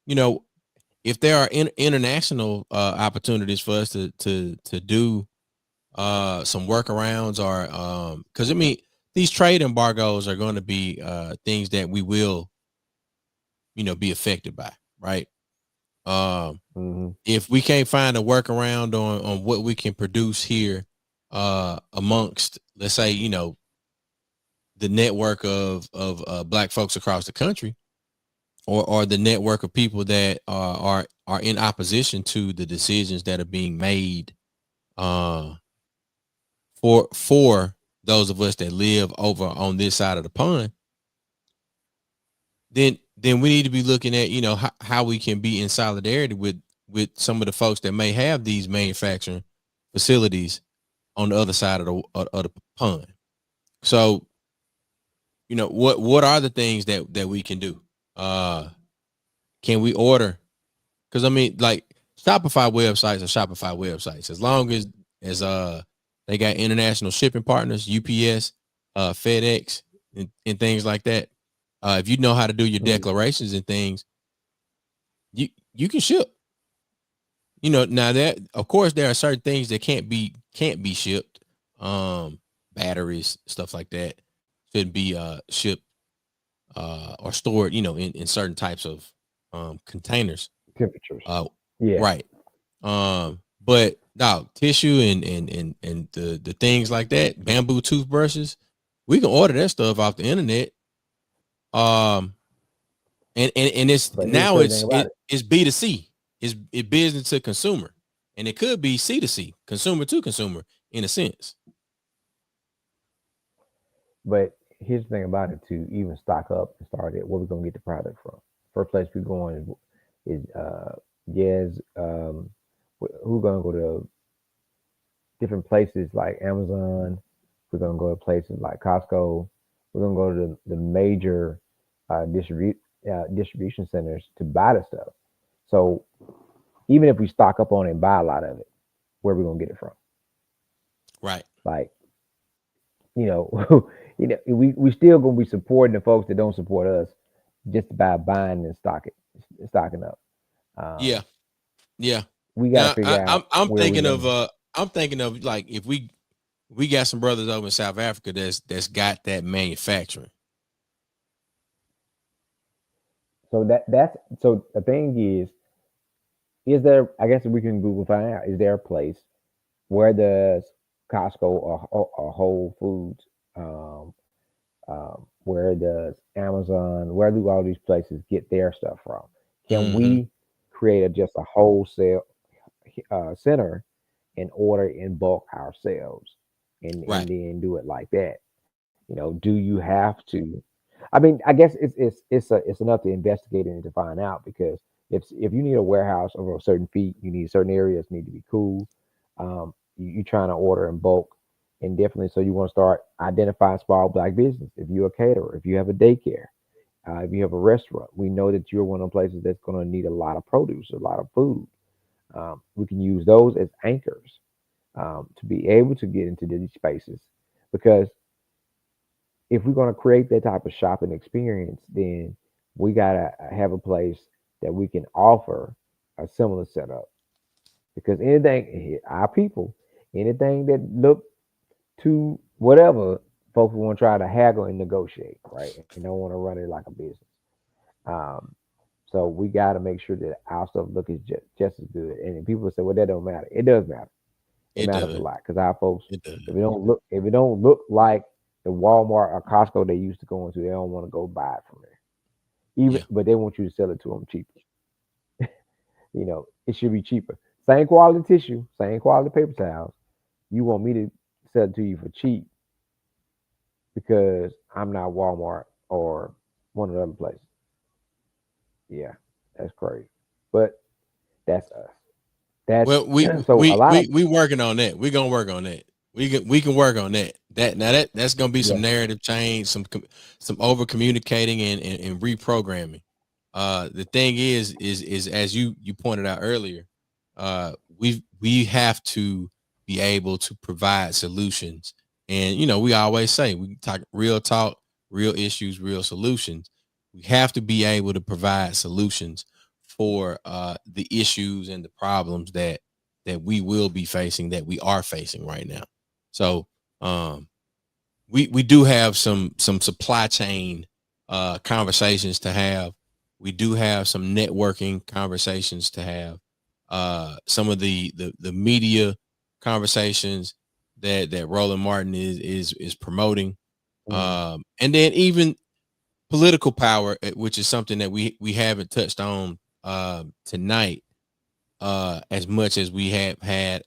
you know, if there are international opportunities for us to do some workarounds or because I mean these trade embargoes are going to be things that we will, you know, be affected by, right? mhm. If we can't find a workaround on what we can produce here amongst, let's say, you know, the network of black folks across the country, or the network of people that are in opposition to the decisions that are being made uh for those of us that live over on this side of the pond, then we need to be looking at, you know, how we can be in solidarity with some of the folks that may have these manufacturing facilities on the other side of the pond. So, you know, what are the things that we can do? Can we order? Because I mean, like Shopify websites are Shopify websites. As long as they got international shipping partners, UPS, FedEx, and things like that. If you know how to do your declarations and things, you can ship. You know, now that of course there are certain things that can't be shipped. Batteries, stuff like that, shouldn't be shipped or stored, you know, in certain types of containers. Temperatures. Uh, Yeah. right. But now tissue and the things like that, bamboo toothbrushes, we can order that stuff off the internet. Um, and it's But here's the now crazy thing about it. it's B2C, it's business to consumer, and it could be C2C, consumer to consumer in a sense. But here's the thing about it to even stock up and start it, where we're gonna get the product from. First place we're going is yes, we're gonna go to different places like Amazon. We're gonna go to places like Costco. We're gonna go to the major distribution centers to buy the stuff. So even if we stock up on it and buy a lot of it, where are we gonna get it from? Right. Like, we still gonna be supporting the folks that don't support us just by buying and stocking up. Yeah. Um, Yeah. we got to Now figure out I'm where we're thinking gonna. of I'm thinking of like if we got some brothers over in South Africa that's got that manufacturing. So the thing is there? I guess we can Google find out. Is there a place where does Costco or Whole Foods, where does Amazon, where do all these places get their stuff from? Can Mm-hmm. we create just a wholesale center and order in bulk ourselves and Right. then do it like that? Do you have to? I mean, I guess it's enough to investigate and to find out because if you need a warehouse over a certain feet, you need certain areas need to be cool. You're trying to order in bulk, and definitely so you want to start identifying small black business. If you're a caterer, if you have a daycare, if you have a restaurant, we know that you're one of the places that's going to need a lot of produce, a lot of food. We can use those as anchors to be able to get into these spaces because if we're going to create that type of shopping experience, then we got to have a place that we can offer a similar setup. Because anything, our people, anything that look to whatever, folks want to try to haggle and negotiate, right? And don't want to run it like a business. Um, So we got to make sure that our stuff looks just as good. And people say, "Well, that don't matter." It does matter. It It matters a does. lot because our folks, It does. if it don't look like the Walmart or Costco they used to go into, they don't want to go buy it from there. Yeah. But they want you to sell it to them cheaper. It should be cheaper. Same quality tissue, same quality paper towels. You want me to sell it to you for cheap because I'm not Walmart or one of the other places. Yeah, that's crazy. But that's us. That's Well, we so we a lot we of we working on that. We're gonna work on that. We can work on that. That's gonna be yeah. some narrative change, some over communicating and reprogramming. The thing is as you pointed out earlier, we have to be able to provide solutions. And we always say we talk, real issues, real solutions. We have to be able to provide solutions for the issues and the problems that we will be facing, that we are facing right now. So we do have some supply chain conversations to have. We do have some networking conversations to have. Some of the media conversations that Roland Martin is promoting. Mm, And then even political power, which is something that we haven't touched on tonight, as much as we have had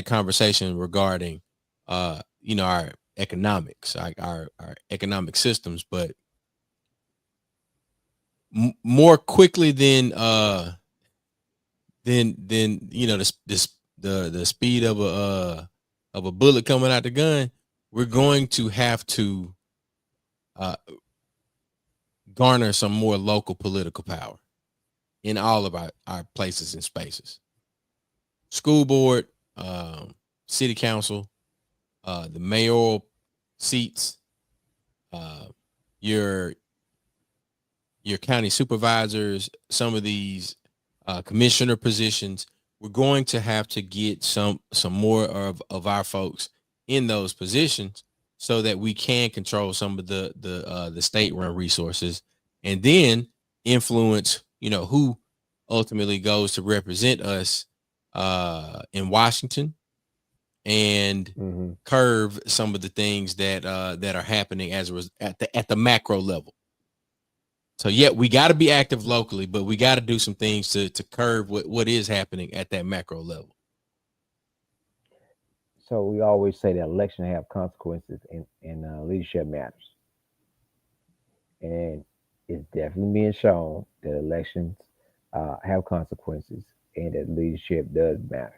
conversation regarding our economics, like our economic systems. But more quickly than the speed of a bullet coming out the gun, we're going to have to uh garner some more local political power in all of our places and spaces. School board, city council, the mayoral seats, uh, your county supervisors, some of these commissioner positions. We're going to have to get some more of our folks in those positions so that we can control some of the state run resources, and then influence who ultimately goes to represent us in Washington, and hmm curve some of the things that are happening at the macro level. So yeah, we got to be active locally, but we got to do some things to curve what is happening at that macro level. So we always say that election have consequences and leadership matters, and it's definitely being shown that elections have consequences and that leadership does matter.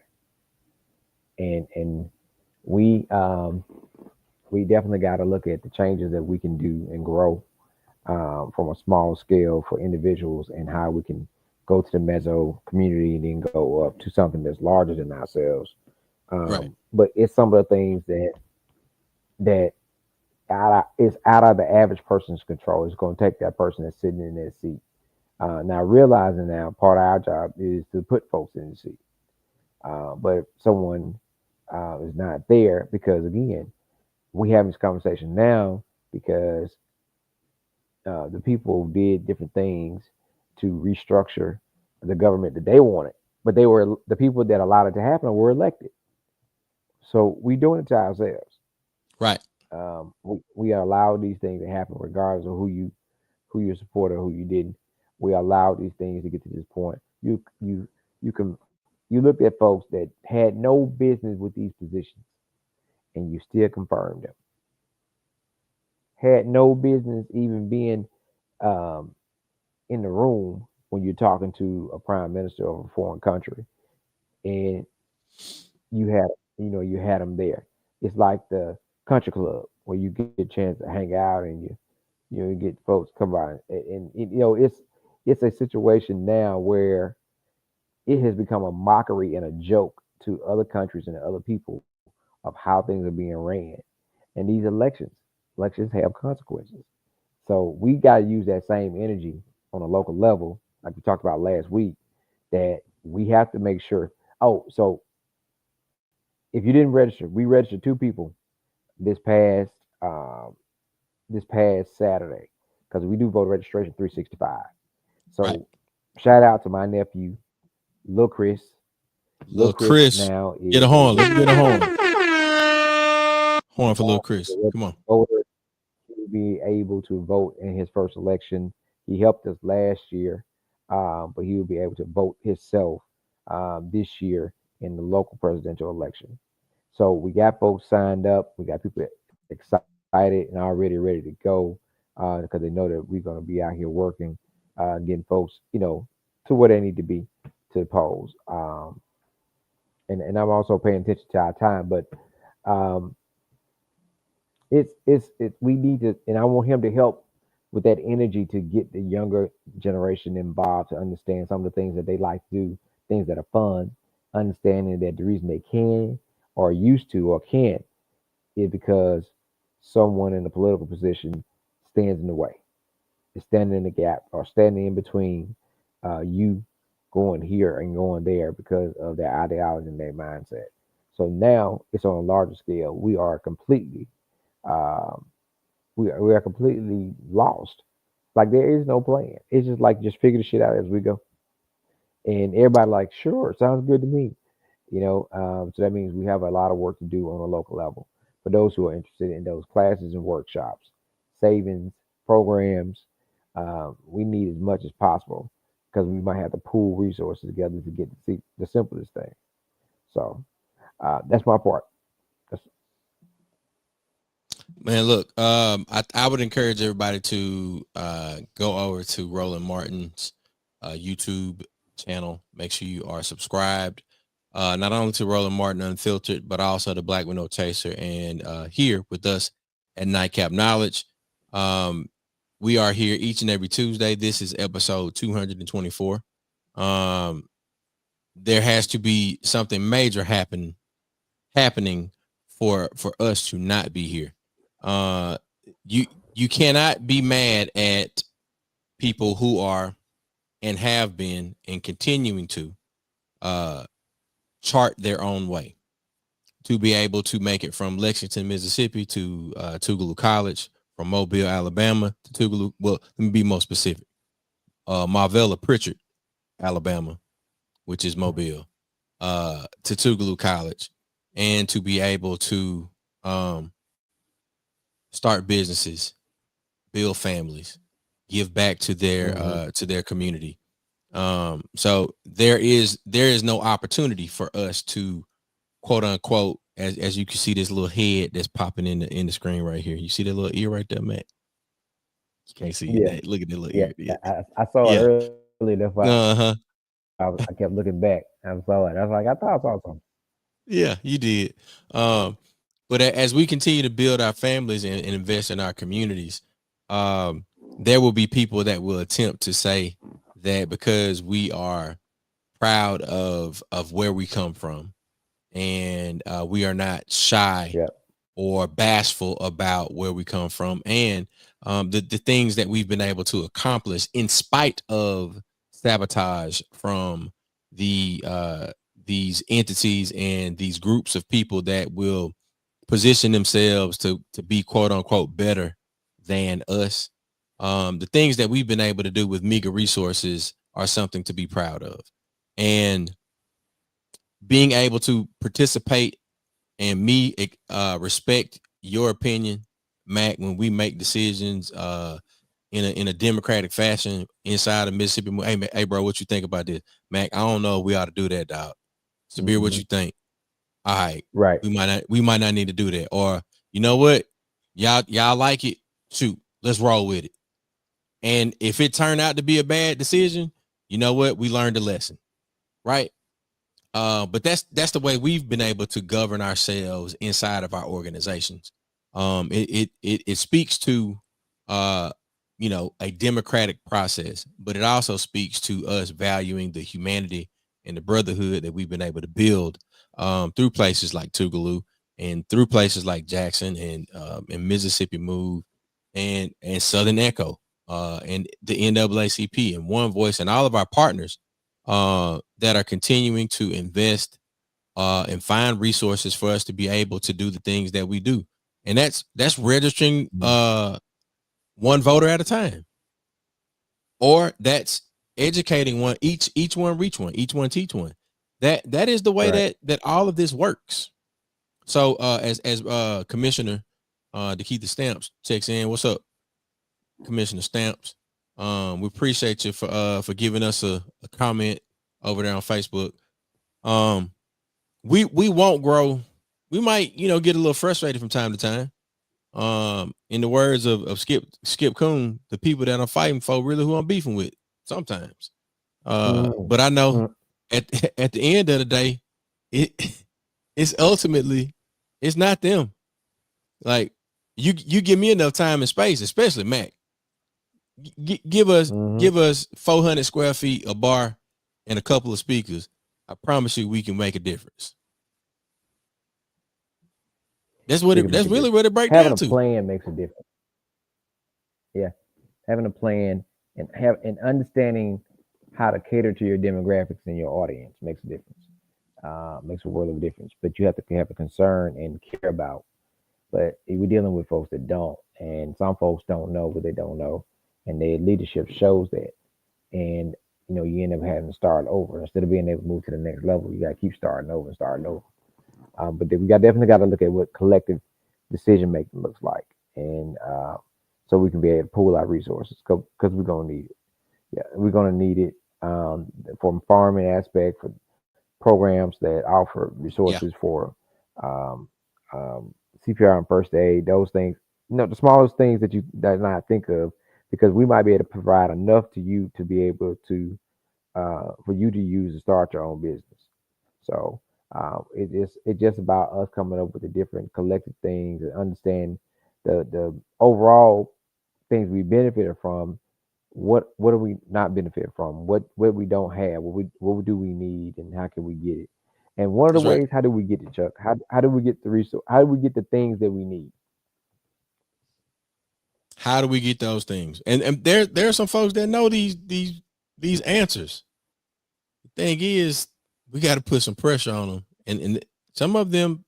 And we definitely got to look at the changes that we can do and grow from a small scale for individuals and how we can go to the meso community and then go up to something that's larger than ourselves. Right. But it's some of the things that it's out of the average person's control. It's going to take that person that's sitting in that seat. Now realizing now part of our job is to put folks in the seat. But if someone is not there, because again, we having this conversation now because the people did different things to restructure the government that they wanted, but they were the people that allowed it to happen were elected. So we doing it to ourselves. Right. We allowed these things to happen regardless of who you supported or who you didn't. We allowed these things to get to this point. You looked at folks that had no business with these positions and you still confirmed them. Had no business even being um, in the room when you're talking to a prime minister of a foreign country, and you had you had them there. It's like the country club where you get a chance to hang out and you get folks come by and it's a situation now where it has become a mockery and a joke to other countries and other people of how things are being ran. And these elections have consequences. So we got to use that same energy on a local level, like we talked about last week, that we have to make sure. Oh, so if you didn't register, we registered two people this past um, this past Saturday because we do voter registration 365. So Right. shout out to my nephew, Lil Chris. Little Chris, now get a is horn. Let's get a horn. Horn for little now Chris. a Come on. voter. He will be able to vote in his first election. He helped us last year, but he will be able to vote himself this year in the local presidential election. So we got folks signed up. We got people excited and already ready to go because they know that we're going to be out here working, getting folks, to where they need to be to the polls. And I'm also paying attention to our time, but um, it's we need to, and I want him to help with that energy to get the younger generation involved to understand some of the things that they like to do, things that are fun, understanding that the reason they can or used to or can't is because someone in a political position stands in the way, is standing in the gap or standing in between you going here and going there because of their ideology and their mindset. So now it's on a larger scale. Um, we are completely lost. Like there is no plan. It's just like just figure the shit out as we go. And everybody like, sure, sounds good to me. So that means we have a lot of work to do on a local level. For those who are interested in those classes and workshops, savings, programs, we need as much as possible because we might have to pool resources together to get the simplest thing. So that's my part. That's, Man, look, I would encourage everybody to go over to Roland Martin's YouTube channel. Make sure you are subscribed, not only to Roland Martin Unfiltered, but also to Black Window Chaser and here with us at Nightcap Knowledge. We are here each and every Tuesday. This is episode 224. There has to be something major happening for us to not be here. You cannot be mad at people who are and have been and continuing to chart their own way to be able to make it from Lexington, Mississippi to Tougaloo College, from Mobile, Alabama to Tougaloo. Well, let me be more specific. Marvella Pritchard, Alabama, which is Mobile, to Tougaloo College, and to be able to start businesses, build families, give back to their community. So there is no opportunity for us to quote unquote, as you can see this little head that's popping in the screen right here. You see that little ear right there, Matt? You can't see yeah, it. Look at that little yeah. ear. I saw Yeah. it earlier. That's why Uh-huh. I kept looking back. I saw it. I was like, I thought I saw something. Yeah, you did. But as we continue to build our families and invest in our communities, there will be people that will attempt to say that because we are proud of where we come from and we are not shy Yeah. or bashful about where we come from and the things that we've been able to accomplish in spite of sabotage from these entities and these groups of people that will position themselves to be quote unquote better than us. The things that we've been able to do with meager resources are something to be proud of. And being able to participate and me respect your opinion, Mac, when we make decisions in a democratic fashion inside of Mississippi. Hey, bro, what you think about this? Mac, I don't know if we ought to do that, dog. Sabir, what you think? All right. Right. We might not need to do that. Or you know what? Y'all like it? Shoot, let's roll with it. And if it turned out to be a bad decision, you know what? We learned a lesson, right? But that's the way we've been able to govern ourselves inside of our organizations. It speaks to a democratic process, but it also speaks to us valuing the humanity and the brotherhood that we've been able to build through places like Tougaloo and through places like Jackson and Mississippi Move and Southern Echo and the NAACP and One Voice and all of our partners that are continuing to invest and find resources for us to be able to do the things that we do. And that's registering one voter at a time. Or that's educating one, each one reach one, each one teach one. That is the way that all of this works. So as Commissioner Keith Stamps checks in. What's up, Commissioner Stamps? We appreciate you for giving us a comment over there on Facebook. We won't grow. We might, get a little frustrated from time to time. In the words of Skip Coon, the people that I'm fighting for really who I'm beefing with sometimes. But I know at the end of the day, it's ultimately it's not them. Like you give me enough time and space, especially Mac. Give us 400 square feet, a bar, and a couple of speakers. I promise you, we can make a difference. That's really what it breaks down to. Having a plan makes a difference. Yeah, having a plan and understanding how to cater to your demographics and your audience makes a difference. Makes a world of difference. But you have to have a concern and care about. But we're dealing with folks that don't, and some folks don't know what they don't know, and their leadership shows that. And you end up having to start over instead of being able to move to the next level. You got to keep starting over. But then we definitely got to look at what collective decision making looks like, and so we can be able to pool our resources because we're gonna need it. Yeah, we're gonna need it from farming aspect, for programs that offer resources for CPR and first aid. Those things, the smallest things that not think of, because we might be able to provide enough to you to be able to for you to use to start your own business. So. It's just about us coming up with the different collective things and understand the overall things we benefited from. What do we not benefit from? What we don't have? What do we need, and how can we get it? And one of the ways, how do we get it, Chuck? How do we get the resource? How do we get the things that we need? How do we get those things? And there are some folks that know these answers. The thing is, we got to put some pressure on them, and some of them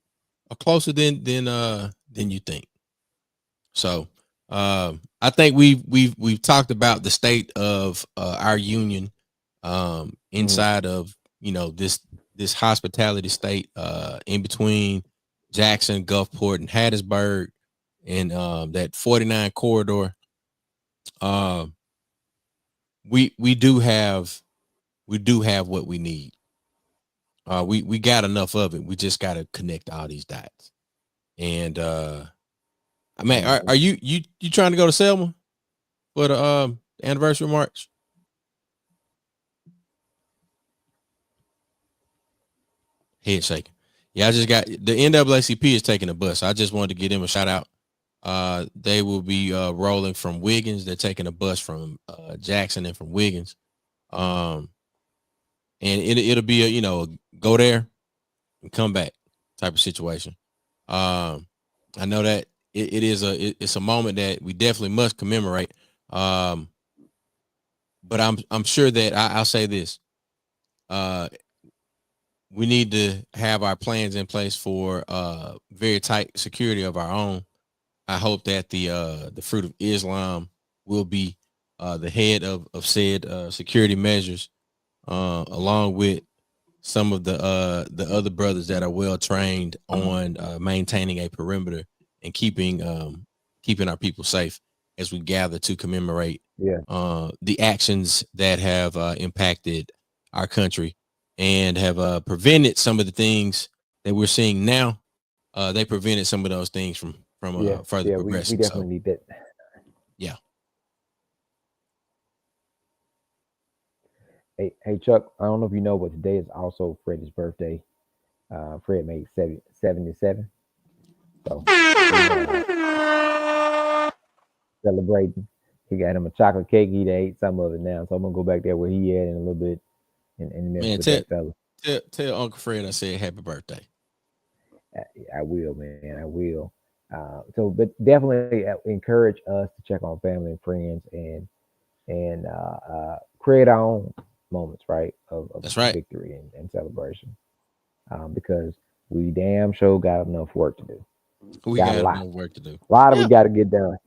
are closer than you think. So I think we've talked about the state of our union inside of this hospitality state in between Jackson, Gulfport, and Hattiesburg, and that 49 corridor. We do have what we need. We got enough of it. We just got to connect all these dots. And I mean, are you trying to go to Selma for the anniversary march? Head shaking. Yeah, I just got the NAACP is taking a bus. I just wanted to give them a shout out. They will be rolling from Wiggins. They're taking a bus from Jackson and from Wiggins. And it'll be a go there and come back type of situation. I know that it's a moment that we definitely must commemorate. But I'm sure that I'll say this. We need to have our plans in place for very tight security of our own. I hope that the Fruit of Islam will be the head of said security measures, along with some of the other brothers that are well trained on maintaining a perimeter and keeping our people safe as we gather to commemorate the actions that have impacted our country and have prevented some of the things that we're seeing now. They prevented some of those things from further progressing. We definitely need that. Yeah. Hey, Chuck, I don't know if you know, but today is also Freddie's birthday. Fred made 77. So celebrating. He got him a chocolate cake. He ate some of it now. So I'm going to go back there where he at in a little bit. And man, tell Uncle Fred I said happy birthday. I will, man. I will. But definitely encourage us to check on family and friends and create our own moments, right? Of victory and celebration. Because we damn sure got enough work to do. We got a lot of work to do. A lot of it got to get done.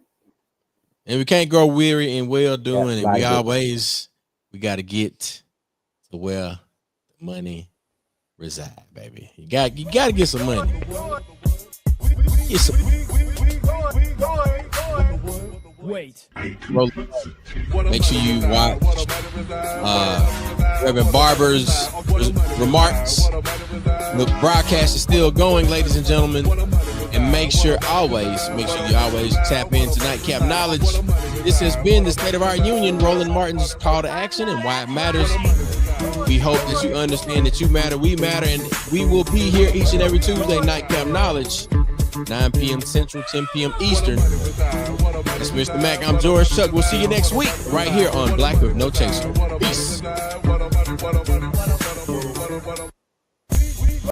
And we can't grow weary in well doing, and we we got to get to where the money reside, baby. You got to get some money. Get some. Wait. Make sure you watch Reverend Barber's remarks. The broadcast is still going, ladies and gentlemen. And make sure you always tap into Nightcap Knowledge. This has been the State of Our Union, Roland Martin's call to action and why it matters. We hope that you understand that you matter, we matter, and we will be here each and every Tuesday, Nightcap Knowledge, 9 p.m. Central, 10 p.m. Eastern. It's Mr. Mac. I'm George Chuck. We'll see you next week right here on Black with No Chaser. Peace.